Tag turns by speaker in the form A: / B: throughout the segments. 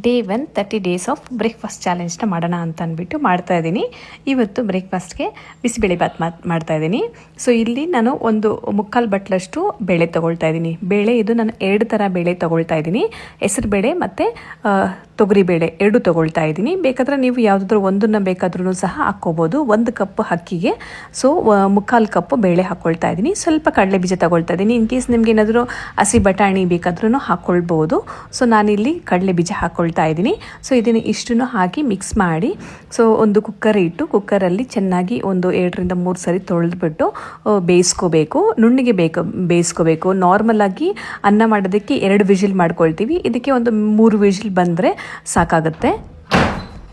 A: Day 1 30 days of breakfast ಚಾಲೆಂಜ್ನ ಮಾಡೋಣ ಅಂತ ಅಂದ್ಬಿಟ್ಟು ಮಾಡ್ತಾಯಿದ್ದೀನಿ. ಇವತ್ತು ಬ್ರೇಕ್ಫಾಸ್ಟ್ಗೆ ಬಿಸಿಬೇಳೆ ಬಾತ್ ಮಾಡ್ತಾಯಿದ್ದೀನಿ. ಸೊ ಇಲ್ಲಿ ನಾನು ಒಂದು ಮುಕ್ಕಾಲು ಬಟ್ಲಷ್ಟು ಬೇಳೆ ತೊಗೊಳ್ತಾ ಇದ್ದೀನಿ. ಬೇಳೆ ಇದು ನಾನು 2 ಥರ ಬೇಳೆ ತೊಗೊಳ್ತಾ ಇದ್ದೀನಿ. ಹೆಸರು ಬೇಳೆ ಮತ್ತು ತೊಗರಿಬೇಳೆ 2 ತೊಗೊಳ್ತಾ ಇದ್ದೀನಿ. ಬೇಕಾದರೆ ನೀವು ಯಾವುದಾದ್ರೂ ಒಂದನ್ನು ಬೇಕಾದ್ರೂ ಸಹ ಹಾಕ್ಕೋಬೋದು. 1 ಕಪ್ ಅಕ್ಕಿಗೆ ಸೊ ಮುಕ್ಕಾಲು ಕಪ್ ಬೇಳೆ ಹಾಕ್ಕೊಳ್ತಾ ಇದ್ದೀನಿ. ಸ್ವಲ್ಪ ಕಡಲೆ ಬೀಜ ತೊಗೊಳ್ತಾ ಇದ್ದೀನಿ. ಇನ್ ಕೇಸ್ ನಿಮ್ಗೆ ಏನಾದರೂ ಹಸಿ ಬಟಾಣಿ ಬೇಕಾದ್ರೂ ಹಾಕ್ಕೊಳ್ಬೋದು. ಸೊ ನಾನಿಲ್ಲಿ ಕಡಲೆ ಬೀಜ ಹಾಕ್ಕೊಳ್ತಾ ಇದ್ದೀನಿ. ಸೊ ಇದನ್ನು ಇಷ್ಟನ್ನು ಹಾಕಿ ಮಿಕ್ಸ್ ಮಾಡಿ ಸೊ ಒಂದು ಕುಕ್ಕರ್ ಇಟ್ಟು ಕುಕ್ಕರಲ್ಲಿ ಚೆನ್ನಾಗಿ ಒಂದು 2ರಿಂದ 3 ಸರಿ ತೊಳೆದ್ಬಿಟ್ಟು ಬೇಯಿಸ್ಕೋಬೇಕು. ನುಣ್ಣಿಗೆ ಬೇಯಿಸ್ಕೋಬೇಕು. ನಾರ್ಮಲಾಗಿ ಅನ್ನ ಮಾಡೋದಕ್ಕೆ 2 ವಿಜಿಲ್ ಮಾಡ್ಕೊಳ್ತೀವಿ. ಇದಕ್ಕೆ ಒಂದು 3 ವಿಜಿಲ್ ಬಂದರೆ ಸಾಕಾಗುತ್ತೆ.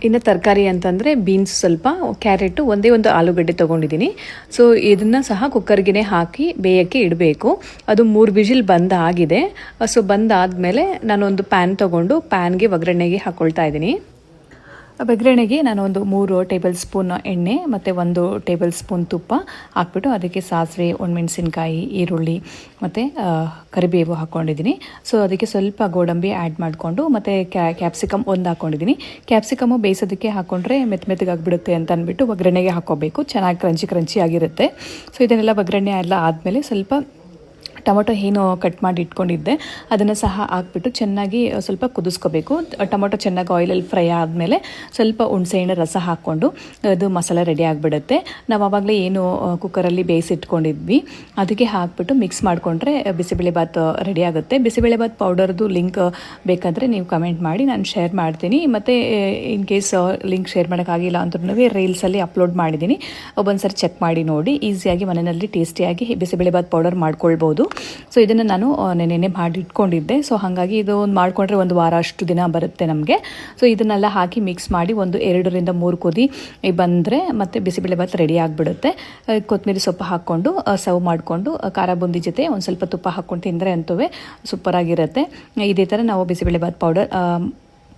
A: ಇನ್ನು ತರಕಾರಿ ಅಂತಂದರೆ ಬೀನ್ಸ್ ಸ್ವಲ್ಪ, ಕ್ಯಾರೆಟು, ಒಂದೇ ಒಂದು ಆಲೂಗಡ್ಡೆ ತೊಗೊಂಡಿದ್ದೀನಿ. ಸೊ ಇದನ್ನು ಸಹ ಕುಕ್ಕರ್ಗೆ ಹಾಕಿ ಬೇಯೋಕ್ಕೆ ಇಡಬೇಕು. ಅದು 3 ವಿಜಿಲ್ ಬಂದಾಗಿದೆ. ಸೊ ಬಂದಾದಮೇಲೆ ನಾನೊಂದು ಪ್ಯಾನ್ ತೊಗೊಂಡು ಪ್ಯಾನ್ಗೆ ಒಗ್ಗರಣೆಗೆ ಹಾಕ್ಕೊಳ್ತಾ ಇದ್ದೀನಿ. ಒಗ್ಗರಣೆಗೆ ನಾನು ಒಂದು 3 ಟೇಬಲ್ ಸ್ಪೂನ್ ಎಣ್ಣೆ ಮತ್ತು 1 ಟೇಬಲ್ ಸ್ಪೂನ್ ತುಪ್ಪ ಹಾಕ್ಬಿಟ್ಟು ಅದಕ್ಕೆ ಸಾಸಿವೆ, ಒಣಮೆಣಸಿನ್ಕಾಯಿ, ಈರುಳ್ಳಿ ಮತ್ತು ಕರಿಬೇವು ಹಾಕ್ಕೊಂಡಿದ್ದೀನಿ. ಸೊ ಅದಕ್ಕೆ ಸ್ವಲ್ಪ ಗೋಡಂಬಿ ಆ್ಯಡ್ ಮಾಡಿಕೊಂಡು ಮತ್ತು ಕ್ಯಾಪ್ಸಿಕಮ್ 1 ಹಾಕ್ಕೊಂಡಿದ್ದೀನಿ. ಕ್ಯಾಪ್ಸಿಕಮು ಬೇಯಿಸೋದಕ್ಕೆ ಹಾಕ್ಕೊಂಡ್ರೆ ಮೆತ್ತಗಾಗ್ಬಿಡುತ್ತೆ ಅಂತ ಅಂದ್ಬಿಟ್ಟು ಒಗ್ಗರಣೆಗೆ ಹಾಕ್ಕೋಬೇಕು. ಚೆನ್ನಾಗಿ ಕ್ರಂಚಿ ಆಗಿರುತ್ತೆ. ಸೊ ಇದನ್ನೆಲ್ಲ ಒಗ್ಗರಣೆ ಎಲ್ಲ ಆದಮೇಲೆ ಸ್ವಲ್ಪ ಟೊಮೊಟೊ ಏನು ಕಟ್ ಮಾಡಿ ಇಟ್ಕೊಂಡಿದ್ದೆ ಅದನ್ನು ಸಹ ಹಾಕ್ಬಿಟ್ಟು ಚೆನ್ನಾಗಿ ಸ್ವಲ್ಪ ಕುದಿಸ್ಕೋಬೇಕು. ಟೊಮೊಟೊ ಚೆನ್ನಾಗಿ ಆಯಿಲಲ್ಲಿ ಫ್ರೈ ಆದಮೇಲೆ ಸ್ವಲ್ಪ ಹುಣಸೆಹಣ್ಣು ರಸ ಹಾಕ್ಕೊಂಡು ಅದು ಮಸಾಲೆ ರೆಡಿ ಆಗಿಬಿಡುತ್ತೆ. ನಾವು ಆವಾಗಲೇ ಏನು ಕುಕ್ಕರಲ್ಲಿ ಬೇಯಿಸಿಟ್ಕೊಂಡಿದ್ವಿ ಅದಕ್ಕೆ ಹಾಕ್ಬಿಟ್ಟು ಮಿಕ್ಸ್ ಮಾಡಿಕೊಂಡ್ರೆ ಬಿಸಿಬೇಳೆ ಬಾತ್ ರೆಡಿ ಆಗುತ್ತೆ. ಬಿಸಿಬೇಳೆ ಬಾತ್ ಪೌಡರ್ದು ಲಿಂಕ್ ಬೇಕಾದರೆ ನೀವು ಕಮೆಂಟ್ ಮಾಡಿ, ನಾನು ಶೇರ್ ಮಾಡ್ತೀನಿ. ಮತ್ತು ಇನ್ ಕೇಸ್ ಲಿಂಕ್ ಶೇರ್ ಮಾಡೋಕ್ಕಾಗಿಲ್ಲ ಅಂದ್ರೂ ರೀಲ್ಸಲ್ಲಿ ಅಪ್ಲೋಡ್ ಮಾಡಿದ್ದೀನಿ. ಒಂದ್ಸರಿ ಚೆಕ್ ಮಾಡಿ ನೋಡಿ. ಈಸಿಯಾಗಿ ಮನೆಯಲ್ಲಿ ಟೇಸ್ಟಿಯಾಗಿ ಬಿಸಿಬೇಳೆ ಬಾತ್ ಪೌಡರ್ ಮಾಡ್ಕೊಳ್ಬೋದು. ಸೊ ಇದನ್ನು ನಾನು ನೆನೆ ಮಾಡಿ ಇಟ್ಕೊಂಡಿದ್ದೆ. ಸೊ ಹಾಗಾಗಿ ಇದು ಮಾಡಿಕೊಂಡ್ರೆ 1 ವಾರ ಅಷ್ಟು ದಿನ ಬರುತ್ತೆ ನಮಗೆ. ಸೊ ಇದನ್ನೆಲ್ಲ ಹಾಕಿ ಮಿಕ್ಸ್ ಮಾಡಿ ಒಂದು 2ರಿಂದ 3 ಕುದಿ ಬಂದರೆ ಮತ್ತು ಬಿಸಿಬೇಳೆ ಬಾತ್ ರೆಡಿ ಆಗಿಬಿಡುತ್ತೆ. ಕೊತ್ತಂಬರಿ ಸೊಪ್ಪು ಹಾಕ್ಕೊಂಡು ಸರ್ವ್ ಮಾಡಿಕೊಂಡು ಖಾರ ಬುಂದಿ ಜೊತೆ ಒಂದು ಸ್ವಲ್ಪ ತುಪ್ಪ ಹಾಕ್ಕೊಂಡು ತಿಂದರೆ ಅಂತೂ ಸೂಪರಾಗಿರುತ್ತೆ. ಇದೇ ಥರ ನಾವು ಬಿಸಿಬೇಳೆ ಬಾತ್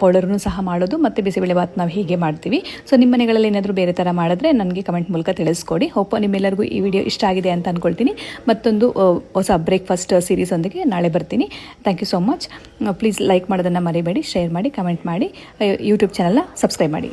A: ಪೌಡರ್ನು ಸಹ ಮಾಡೋದು ಮತ್ತು ಬಿಸಿಬೇಳೆ ಬಾತ್ ನಾವು ಹೀಗೆ ಮಾಡ್ತೀವಿ. ಸೊ ನಿಮ್ಮ ಮನೆಗಳಲ್ಲಿ ಏನಾದರೂ ಬೇರೆ ಥರ ಮಾಡಿದ್ರೆ ನನಗೆ ಕಮೆಂಟ್ ಮೂಲಕ ತಿಳಿಸ್ಕೊಡಿ. ಹೋಪ್ ನಿಮ್ಮೆಲ್ಲರಿಗೂ ಈ ವಿಡಿಯೋ ಇಷ್ಟ ಆಗಿದೆ ಅಂತ ಅಂದ್ಕೊಳ್ತೀನಿ. ಮತ್ತೊಂದು ಹೊಸ ಬ್ರೇಕ್ಫಾಸ್ಟ್ ಸೀರೀಸೊಂದಿಗೆ ನಾಳೆ ಬರ್ತೀನಿ. Thank you so much. Please like ಮಾಡೋದನ್ನು ಮರಿಬೇಡಿ, ಶೇರ್ ಮಾಡಿ, ಕಮೆಂಟ್ ಮಾಡಿ, ಯೂಟ್ಯೂಬ್ ಚಾನಲ್ನ ಸಬ್ಸ್ಕ್ರೈಬ್ ಮಾಡಿ.